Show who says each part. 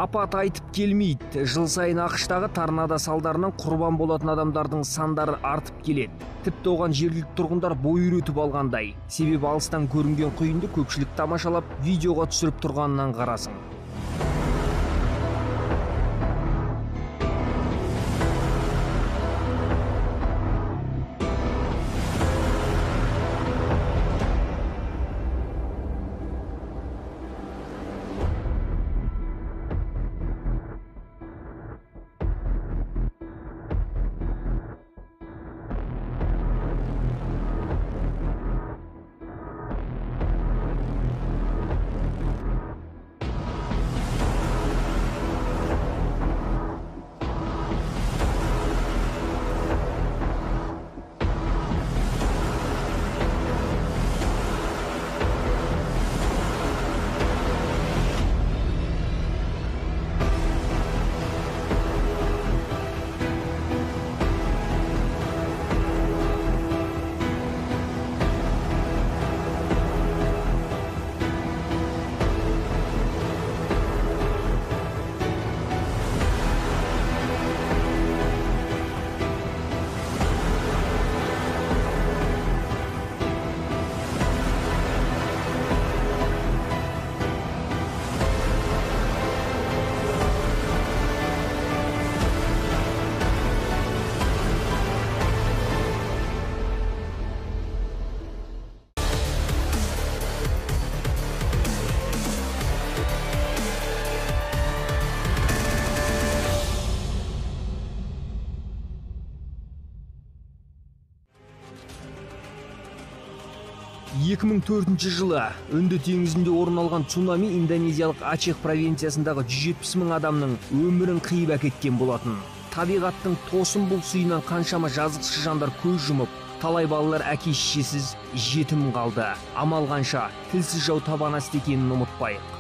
Speaker 1: Апат айтып келмейді. Жыл сайын ақштағы торнадо салдарынан құрбан болатын адамдардың сандары артып келеді. Тіпті оған жергілікті тұрғындар бой үйретіп алғандай. Себебі алыстан көрінген құйынды көпшілік тамашалап, видеоға түсіріп тұрғанынан қарасың. жылы Үнді теңізінде орын алған цунами Индонезиялық Ачех провинциясындағы 170 мың адамның өмірін қиып әкеткен болатын. Табиғаттың тосын бұл суынан қаншама жазықсыз жандар көз жұмып, талай балалар әке-шешесіз жетім қалды. Амал қанша, тілсіз жау табан асты екенін ұмытпайық.